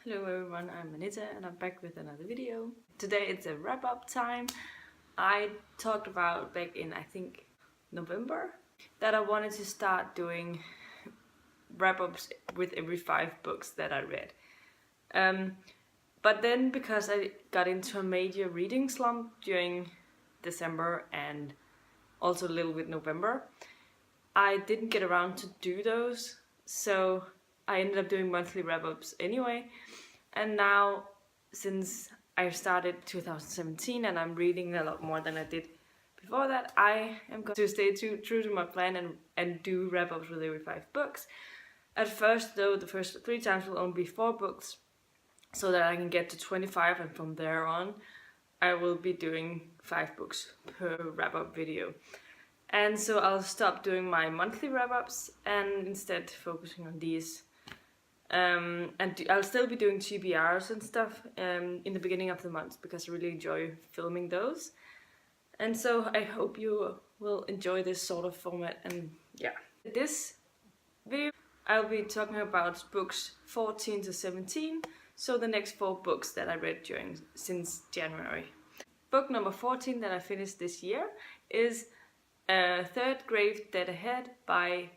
Hello everyone, I'm Anita and I'm back with another video. Today it's a wrap-up time. I talked about back in, I think, November that I wanted to start doing wrap-ups with every 5 books that I read. But then because I got into a major reading slump during December and also a little bit November, I didn't get around to do those, so I ended up doing monthly wrap-ups anyway. And now, since I started 2017 and I'm reading a lot more than I did before that, I am going to stay true to my plan and do wrap-ups with every 5 books. At first though, the first 3 times will only be 4 books, so that I can get to 25, and from there on I will be doing 5 books per wrap-up video. And so I'll stop doing my monthly wrap-ups and instead focusing on these. And I'll still be doing TBRs and stuff in the beginning of the month because I really enjoy filming those. And so I hope you will enjoy this sort of format. And yeah, this video I'll be talking about books 14 to 17, so the next 4 books that I read since January. Book number 14 that I finished this year is Third Grave Dead Ahead by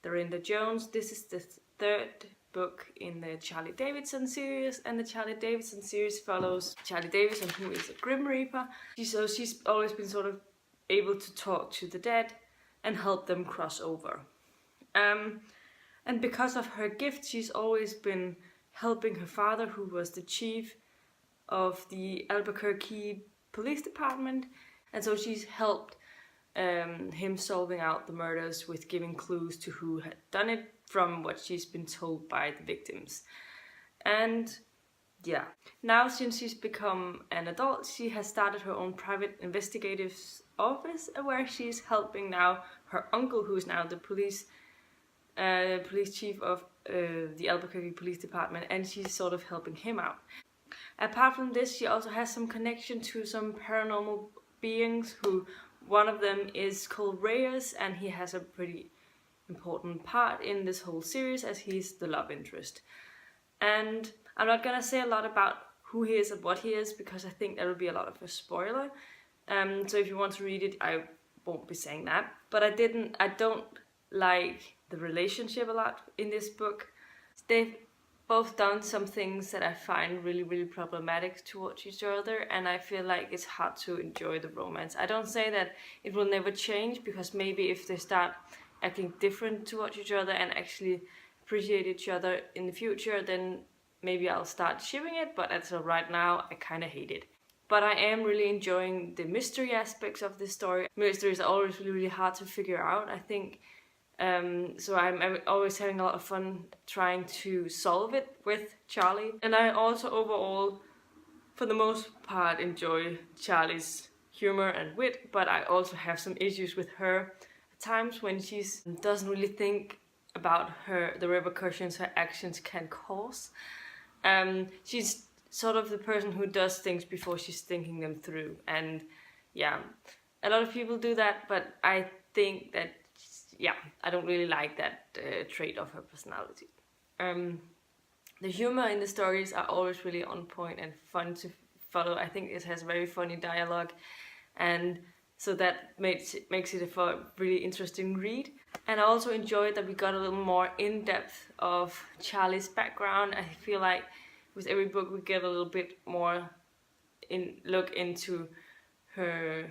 Dorinda Jones. This is the 3rd book in the Charlie Davidson series, and the Charlie Davidson series follows Charlie Davidson, who is a Grim Reaper. She's always been sort of able to talk to the dead and help them cross over. And because of her gift, she's always been helping her father, who was the chief of the Albuquerque Police Department, and so she's helped him solving out the murders with giving clues to who had done it from what she's been told by the victims. And yeah, now since she's become an adult, she has started her own private investigative office where she's helping now her uncle, who's now the police chief of the Albuquerque Police Department, and she's sort of helping him out. Apart from this, she also has some connection to some paranormal beings, who one of them is called Reyes, and he has a pretty important part in this whole series as he's the love interest. And I'm not gonna say a lot about who he is and what he is because I think that will be a lot of a spoiler. So if you want to read it, I won't be saying that. But I don't like the relationship a lot in this book. They've both done some things that I find really, really problematic towards each other, and I feel like it's hard to enjoy the romance. I don't say that it will never change, because maybe if they start acting different towards each other and actually appreciate each other in the future, then maybe I'll start shipping it, but as of right now, I kind of hate it. But I am really enjoying the mystery aspects of this story. Mysteries are always really, really hard to figure out, I think. So I'm always having a lot of fun trying to solve it with Charlie. And I also overall, for the most part, enjoy Charlie's humor and wit, but I also have some issues with her at times when she doesn't really think about the repercussions her actions can cause. She's sort of the person who does things before she's thinking them through, and yeah, a lot of people do that, but I think that I don't really like that trait of her personality. The humor in the stories are always really on point and fun to follow. I think it has very funny dialogue, and so that makes it a really interesting read. And I also enjoyed that we got a little more in-depth of Charlie's background. I feel like with every book we get a little bit more look into the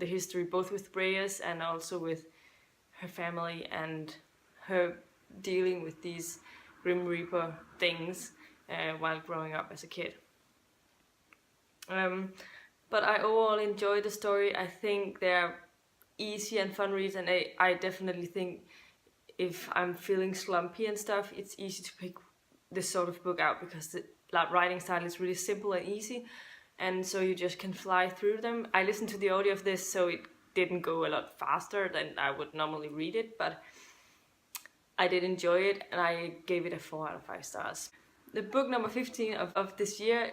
history, both with Reyes and also with her family and her dealing with these Grim Reaper things while growing up as a kid. But I overall enjoy the story. I think they're easy and fun reads, and I definitely think if I'm feeling slumpy and stuff, it's easy to pick this sort of book out because the writing style is really simple and easy, and so you just can fly through them. I listened to the audio of this, so it didn't go a lot faster than I would normally read it, but I did enjoy it, and I gave it a 4 out of 5 stars. The book number 15 of this year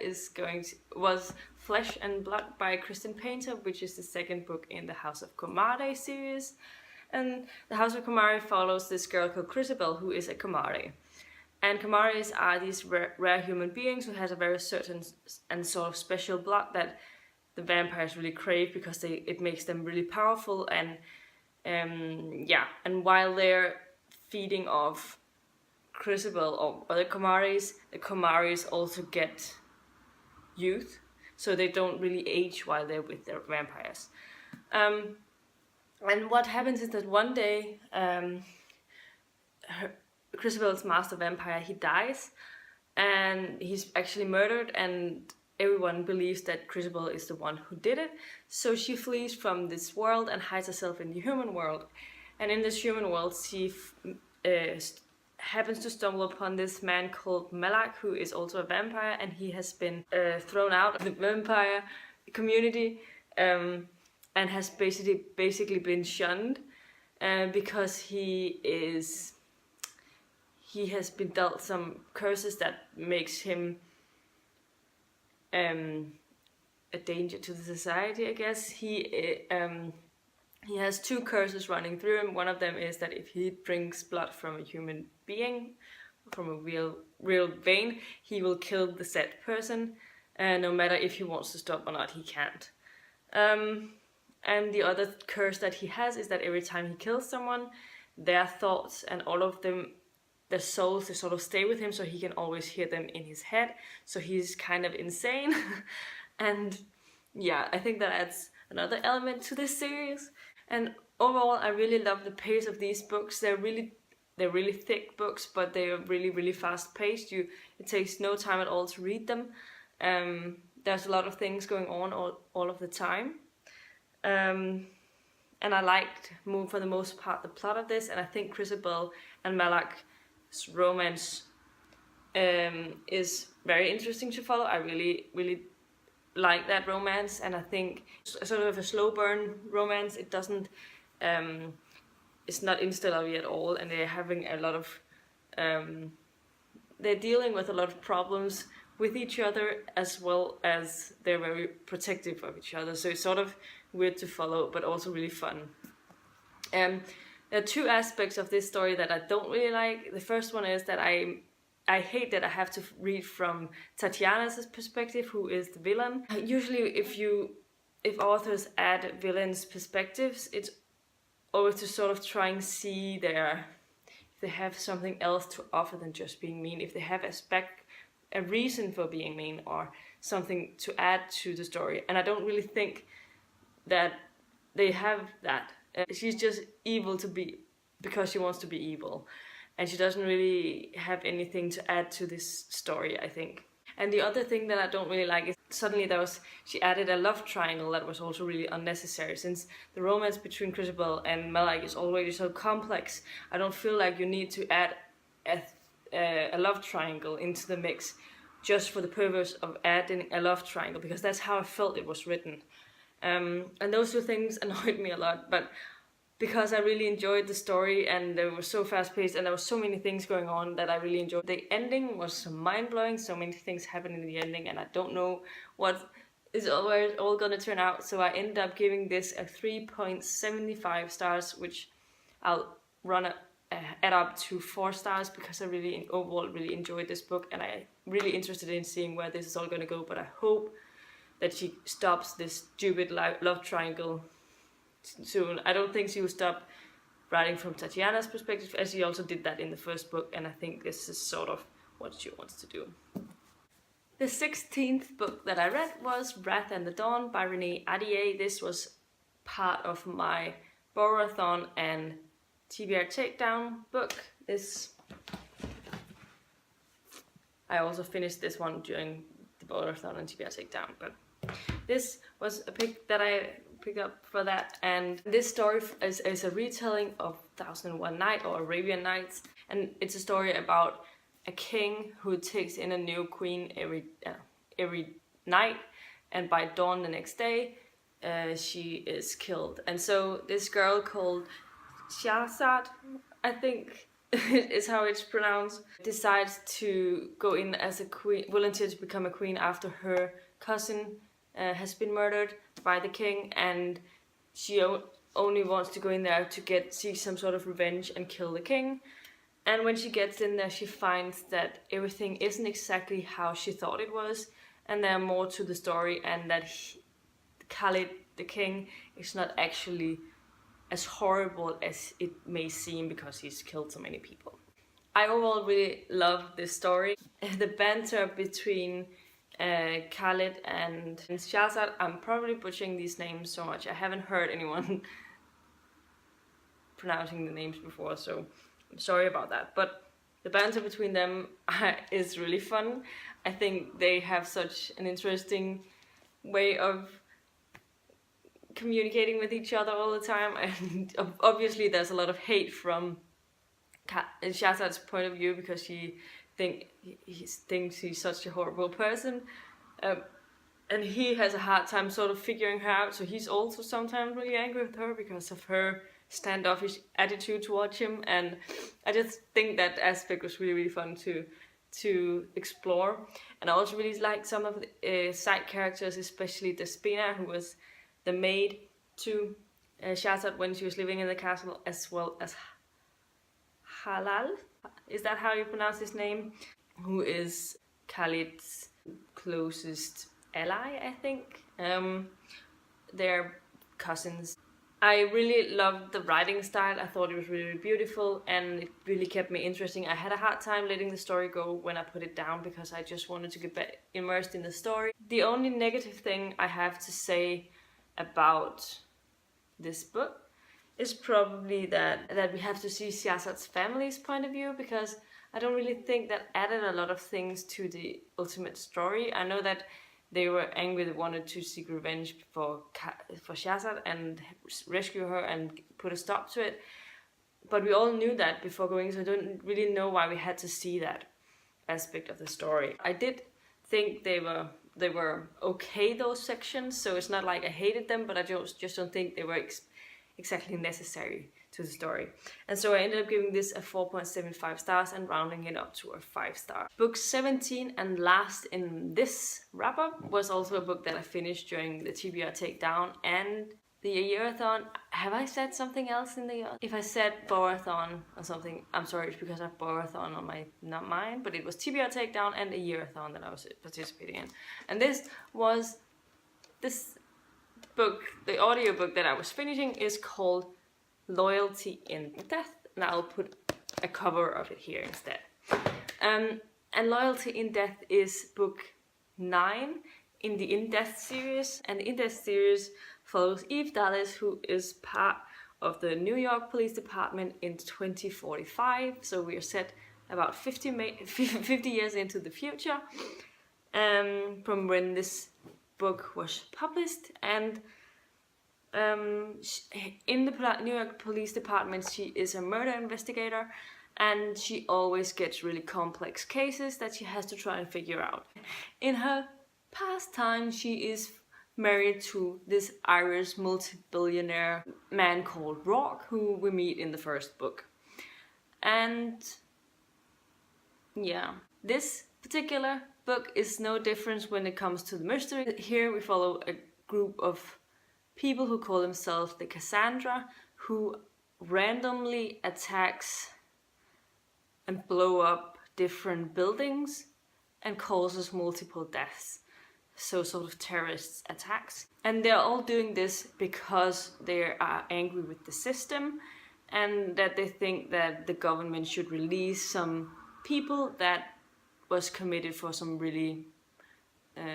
was Flesh and Blood by Kristen Painter, which is the 2nd book in the House of Comare series. And the House of Comare follows this girl called Crisabel, who is a Comare. And Kamaris are these rare human beings who has a very certain and sort of special blood that the vampires really crave because it makes them really powerful. And and while they're feeding off Crucible or the Kamaris also get youth, so they don't really age while they're with their vampires. And what happens is that one day, Crucible's master vampire, he dies, and he's actually murdered, and everyone believes that Crucible is the one who did it. So she flees from this world and hides herself in the human world. And in this human world, she happens to stumble upon this man called Malak, who is also a vampire, and he has been thrown out of the vampire community and has basically been shunned because he has been dealt some curses that makes him a danger to the society, I guess. He has two curses running through him. One of them is that if he drinks blood from a human being, from a real vein, he will kill the said person, no matter if he wants to stop or not, he can't. And the other curse that he has is that every time he kills someone, their thoughts and all of them, their souls, they sort of stay with him, so he can always hear them in his head. So he's kind of insane. And yeah, I think that adds another element to this series. And overall, I really love the pace of these books. They're really thick books, but they are really fast paced. It takes no time at all to read them. There's a lot of things going on all of the time. And I liked, for the most part, the plot of this. And I think Crucible and Malak's romance is very interesting to follow. I really like that romance, and I think it's sort of a slow burn romance. It doesn't, it's not insta-lovey at all, and they're having a lot of, they're dealing with a lot of problems with each other, as well as they're very protective of each other. So it's sort of weird to follow, but also really fun. There are two aspects of this story that I don't really like. The first one is that I hate that I have to read from Tatiana's perspective, who is the villain. Usually if authors add villains' perspectives, it's always to sort of try and see if they have something else to offer than just being mean, if they have a reason for being mean or something to add to the story. And I don't really think that they have that. She's just evil because she wants to be evil. And she doesn't really have anything to add to this story, I think. And the other thing that I don't really like is suddenly she added a love triangle that was also really unnecessary. Since the romance between Crucible and Malak is already so complex, I don't feel like you need to add a love triangle into the mix just for the purpose of adding a love triangle, because that's how I felt it was written. And those two things annoyed me a lot, but because I really enjoyed the story and they were so fast-paced and there were so many things going on that I really enjoyed. The ending was mind-blowing, so many things happened in the ending, and I don't know what is all gonna turn out, so I ended up giving this a 3.75 stars, which I'll add up to 4 stars, because I overall really enjoyed this book, and I'm really interested in seeing where this is all gonna go. But I hope that she stops this stupid love triangle soon. I don't think she will stop writing from Tatiana's perspective, as she also did that in the first book, and I think this is sort of what she wants to do. The 16th book that I read was Wrath and the Dawn by Renee Ahdieh. This was part of my Borathon and TBR Takedown book. I also finished this one during the Borathon and TBR Takedown, but this was a pick that I picked up for that. And this story is a retelling of 1001 Night or Arabian Nights, and it's a story about a king who takes in a new queen every night, and by dawn the next day she is killed. And so this girl called Shahzad, I think is how it's pronounced, decides to go in as a queen, volunteer to become a queen after her cousin has been murdered by the king, and she only wants to go in there to seek some sort of revenge and kill the king. And when she gets in there, she finds that everything isn't exactly how she thought it was, and there are more to the story, and that Khalid, the king, is not actually as horrible as it may seem because he's killed so many people. I overall really love this story. The banter between Khalid and Shahzad, I'm probably butchering these names so much. I haven't heard anyone pronouncing the names before, so I'm sorry about that. But the banter between them is really fun. I think they have such an interesting way of communicating with each other all the time, and obviously there's a lot of hate from Shahzad's point of view because he thinks he's such a horrible person, and he has a hard time sort of figuring her out, so he's also sometimes really angry with her because of her standoffish attitude towards him. And I just think that aspect was really fun to explore. And I also really like some of the side characters, especially Despina, who was the maid to Shahzad when she was living in the castle, as well as Halal, is that how you pronounce his name? Who is Khalid's closest ally, I think. They're cousins. I really loved the writing style. I thought it was really beautiful, and it really kept me interesting. I had a hard time letting the story go when I put it down because I just wanted to get immersed in the story. The only negative thing I have to say about this book is probably that we have to see Shahzad's family's point of view, because I don't really think that added a lot of things to the ultimate story. I know that they were angry, they wanted to seek revenge for Shahzad and rescue her and put a stop to it, but we all knew that before going, so I don't really know why we had to see that aspect of the story. I did think they were okay, those sections, so it's not like I hated them, but I just don't think they were exactly necessary to the story. And so I ended up giving this a 4.75 stars and rounding it up to a 5 star. Book 17 and last in this wrap up was also a book that I finished during the TBR takedown and the yearathon. Have I said something else in the year? If I said borathon or something, I'm sorry, it's because I have borathon on my, not mine, but it was TBR takedown and a yearathon that I was participating in. And this book, the audiobook that I was finishing, is called Loyalty in Death, and I'll put a cover of it here instead. And Loyalty in Death is book 9 in the In Death series, and the In Death series follows Eve Dallas, who is part of the New York Police Department in 2045, so we are set about 50 years into the future from when this book was published. And in the New York Police Department, she is a murder investigator, and she always gets really complex cases that she has to try and figure out. In her past time, she is married to this Irish multi-billionaire man called Rourke, who we meet in the first book. And yeah, this particular book is no different when it comes to the mystery. Here we follow a group of people who call themselves the Cassandra, who randomly attacks and blow up different buildings and causes multiple deaths. So sort of terrorist attacks. And they're all doing this because they are angry with the system, and that they think that the government should release some people that was committed for some really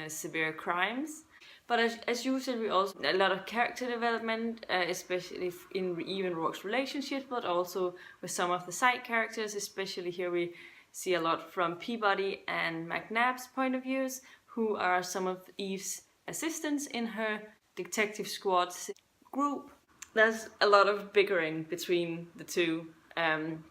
severe crimes. But as usual, we also a lot of character development, especially in even Rourke's relationships, but also with some of the side characters. Especially here we see a lot from Peabody and McNabb's point of views, who are some of Eve's assistants in her detective squad group. There's a lot of bickering between the two, and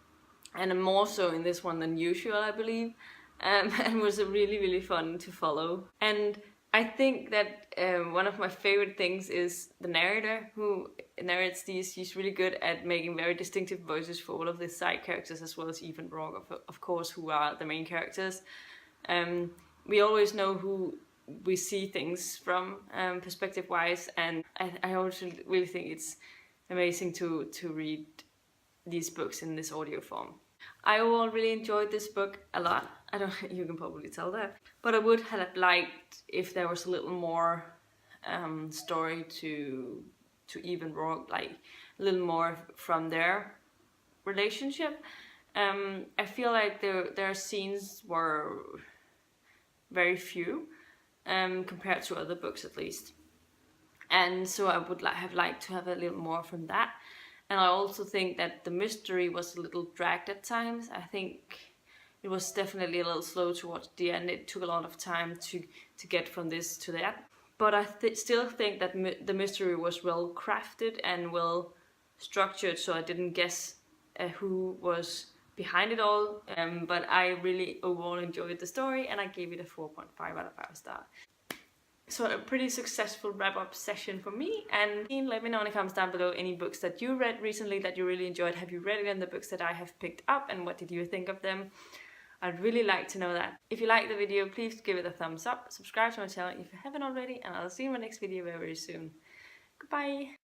more so in this one than usual, I believe, and was really fun to follow. And I think that one of my favorite things is the narrator who narrates these. She's really good at making very distinctive voices for all of the side characters, as well as Eve and Rourke, of course, who are the main characters. We always know who we see things from perspective-wise, and I also really think it's amazing to read these books in this audio form. I overall really enjoyed this book a lot. I don't, you can probably tell that. But I would have liked if there was a little more story to even wrote, like a little more from their relationship. I feel like their scenes were very few compared to other books at least. And so I would have liked to have a little more from that. And I also think that the mystery was a little dragged at times. I think it was definitely a little slow towards the end. It took a lot of time to get from this to that. But I still think that the mystery was well crafted and well structured, so I didn't guess who was behind it all. But I really overall enjoyed the story, and I gave it a 4.5 out of 5 stars. So a pretty successful wrap-up session for me, and let me know in the comments down below any books that you read recently that you really enjoyed. Have you read any of the books that I have picked up, and what did you think of them? I'd really like to know that. If you liked the video, please give it a thumbs up, subscribe to my channel if you haven't already, and I'll see you in my next video very soon. Goodbye!